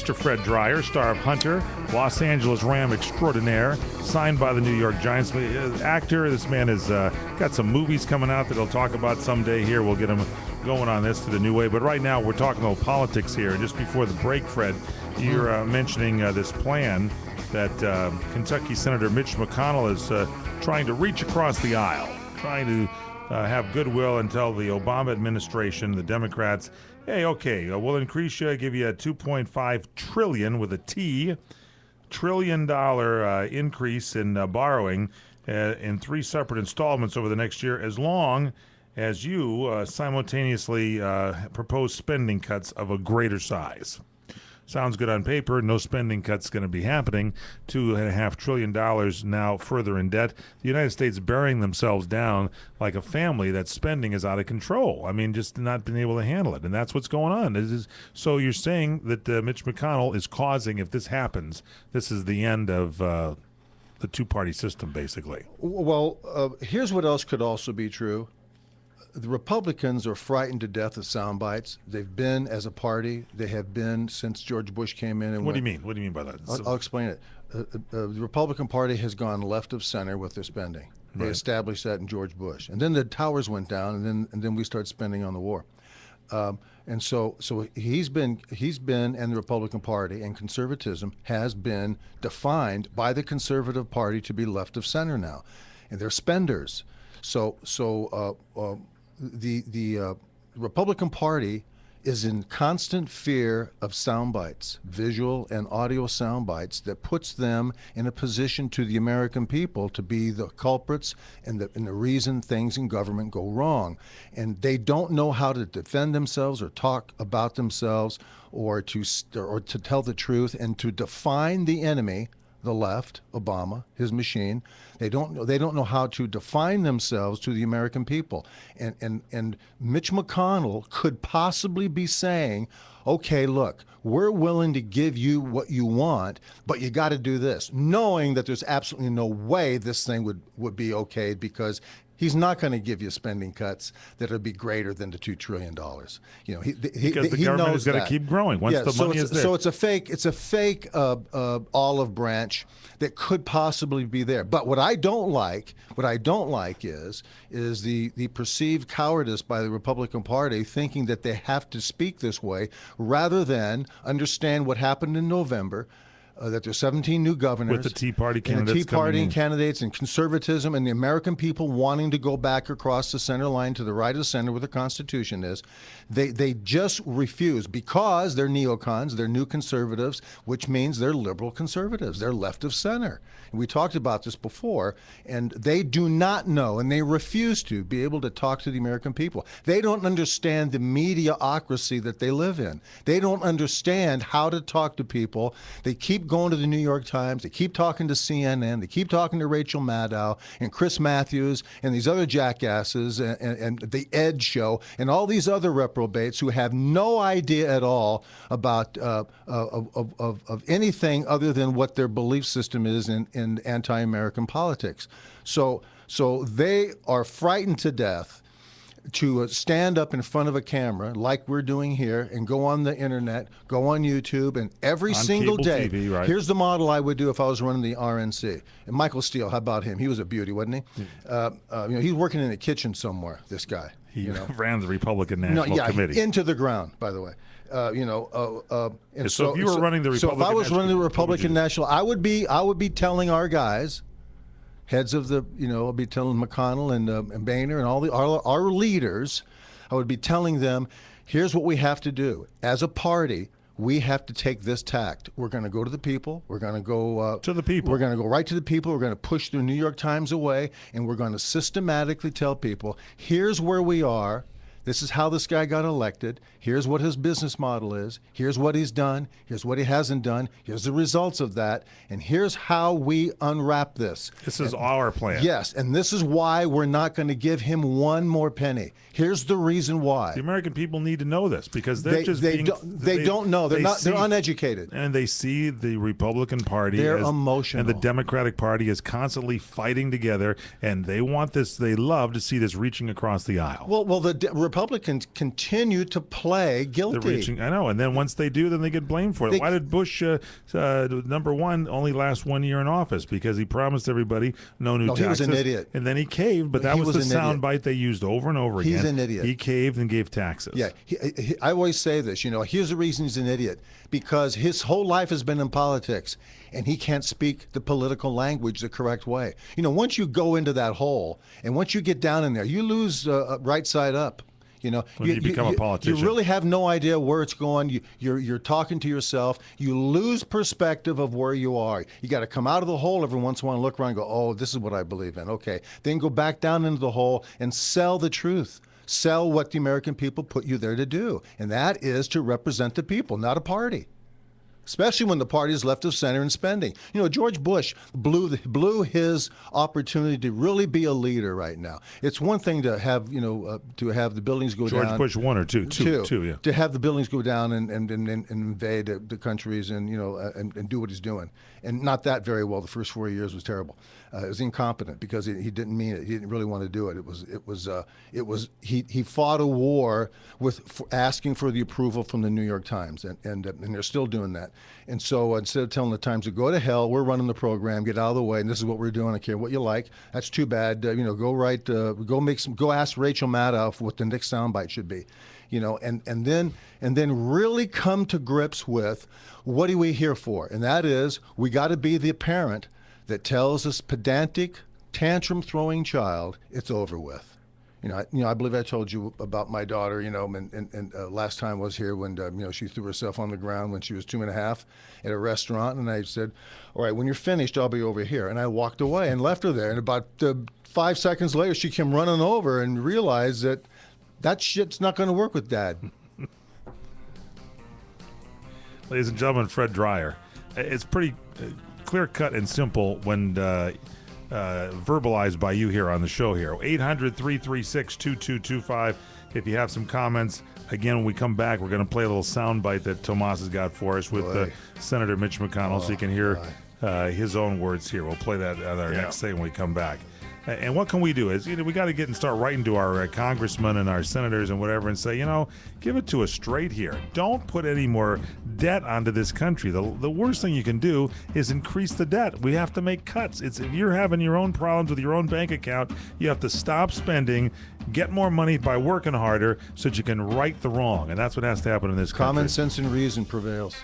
Mr. Fred Dreyer, star of Hunter, Los Angeles Ram extraordinaire, signed by the New York Giants. Actor, this man has got some movies coming out that he'll talk about someday here. We'll get him going on this to the new way. But right now, we're talking about politics here. And just before the break, Fred, you're mentioning this plan that Kentucky Senator Mitch McConnell is trying to reach across the aisle, trying to have goodwill and tell the Obama administration, the Democrats, hey, okay, we'll increase you, give you a $2.5 trillion with a T, $trillion increase in borrowing in 3 separate installments over the next year, as long as you simultaneously propose spending cuts of a greater size. Sounds good on paper. No spending cuts going to be happening. $2.5 trillion now further in debt. The United States burying themselves down like a family that spending is out of control. I mean, just not being able to handle it. And that's what's going on. So you're saying that Mitch McConnell is causing, if this happens, this is the end of the two-party system, basically. Well, here's what else could also be true. The Republicans are frightened to death of sound bites. They've been, as a party, they have been since George Bush came in. And what do you mean? What do you mean by that? I'll explain it. The Republican Party has gone left of center with their spending. They established that in George Bush, and then the towers went down, and then we started spending on the war. And so he's been, and the Republican Party and conservatism has been defined by the Conservative Party to be left of center now, and they're spenders. The Republican Party is in constant fear of sound bites, visual and audio sound bites, that puts them in a position to the American people to be the culprits and the reason things in government go wrong. And they don't know how to defend themselves or talk about themselves or to tell the truth and to define the enemy. The left, Obama, his machine, they don't know how to define themselves to the American people. And Mitch McConnell could possibly be saying, okay, look, we're willing to give you what you want, but you got to do this, knowing that there's absolutely no way this thing would be okay, because he's not going to give you spending cuts that would be greater than the $2 trillion. Because the government is going to keep growing once the money is there. So it's a fake olive branch that could possibly be there. But what I don't like is the perceived cowardice by the Republican Party, thinking that they have to speak this way rather than understand what happened in November. That there's 17 new governors. With the Tea Party candidates. And the Tea Party and candidates and conservatism and the American people wanting to go back across the center line to the right of the center where the Constitution is. They just refuse because they're neocons, they're new conservatives, which means they're liberal conservatives. They're left of center. And we talked about this before, and they do not know, and they refuse to be able to talk to the American people. They don't understand the mediocracy that they live in. They don't understand how to talk to people. They keep going to the New York Times. They keep talking to CNN. They keep talking to Rachel Maddow and Chris Matthews and these other jackasses and the Ed Show and all these other reprobates who have no idea at all about of anything other than what their belief system is in anti-American politics. So they are frightened to death to stand up in front of a camera like we're doing here and go on the internet, go on YouTube, and every single day, TV, right. Here's the model I would do if I was running the RNC. And Michael Steele, how about him? He was a beauty, wasn't he? He's working in a kitchen somewhere, this guy. He ran the Republican National Committee. Into the ground, by the way. And so if you were running the Republican if I was running the Republican National, I would be telling our guys, heads of the, I'll be telling McConnell and Boehner and all our leaders, I would be telling them, here's what we have to do. As a party, we have to take this tact. We're going to go to the people. We're going to go to the people. We're going to go right to the people. We're going to push the New York Times away, and we're going to systematically tell people, here's where we are. This is how this guy got elected. Here's what his business model is. Here's what he's done. Here's what he hasn't done. Here's the results of that. And here's how we unwrap this. This is our plan. Yes, and this is why we're not going to give him one more penny. Here's the reason why. The American people need to know this because they don't know. They're uneducated. And they see the Republican Party they're emotional. And the Democratic Party is constantly fighting together, and they want this. They love to see this reaching across the aisle. Well, the Republicans continue to play guilty. They're reaching, I know, and then once they do, then they get blamed for it. Why did Bush, number one, only last 1 year in office? Because he promised everybody no new taxes. He was an idiot. And then he caved, but that was the soundbite they used over and over again. He's an idiot. He caved and gave taxes. Yeah, I always say this, here's the reason he's an idiot. Because his whole life has been in politics, and he can't speak the political language the correct way. Once you go into that hole, and once you get down in there, you lose right side up. When you become a politician, you really have no idea where it's going. You're talking to yourself. You lose perspective of where you are. You got to come out of the hole every once in a while and look around and go, oh, this is what I believe in. Okay. Then go back down into the hole and sell the truth. Sell what the American people put you there to do. And that is to represent the people, not a party. Especially when the party is left of center in spending. George Bush blew his opportunity to really be a leader right now. It's one thing to have the buildings go down. George Bush 1 or 2? Two, yeah. To have the buildings go down and invade the countries and and do what he's doing. And not that very well. The first 4 years was terrible. It was incompetent because he didn't mean it. He didn't really want to do it. He fought a war with asking for the approval from the New York Times, and they're still doing that. And so instead of telling the Times to go to hell, we're running the program, get out of the way, and this is what we're doing. I care what you like. That's too bad. Go ask Rachel Maddow what the next soundbite should be. And then really come to grips with what are we here for? And that is, we got to be the parent that tells this pedantic, tantrum-throwing child it's over with. I believe I told you about my daughter, and last time I was here when, she threw herself on the ground when she was 2.5 at a restaurant. And I said, all right, when you're finished, I'll be over here. And I walked away and left her there. And about 5 seconds later, she came running over and realized that shit's not going to work with Dad. Ladies and gentlemen, Fred Dreyer. It's pretty clear-cut and simple when verbalized by you here on the show here. 800-336-2225. If you have some comments, again, when we come back, we're going to play a little soundbite that Tomas has got for us with Senator Mitch McConnell, so you can hear his own words here. We'll play that on our next segment when we come back. And what can we do? Is we got to get and start writing to our congressmen and our senators and whatever and say, give it to us straight here. Don't put any more debt onto this country. The worst thing you can do is increase the debt. We have to make cuts. If you're having your own problems with your own bank account, you have to stop spending, get more money by working harder so that you can right the wrong. And that's what has to happen in this country. Common sense and reason prevails.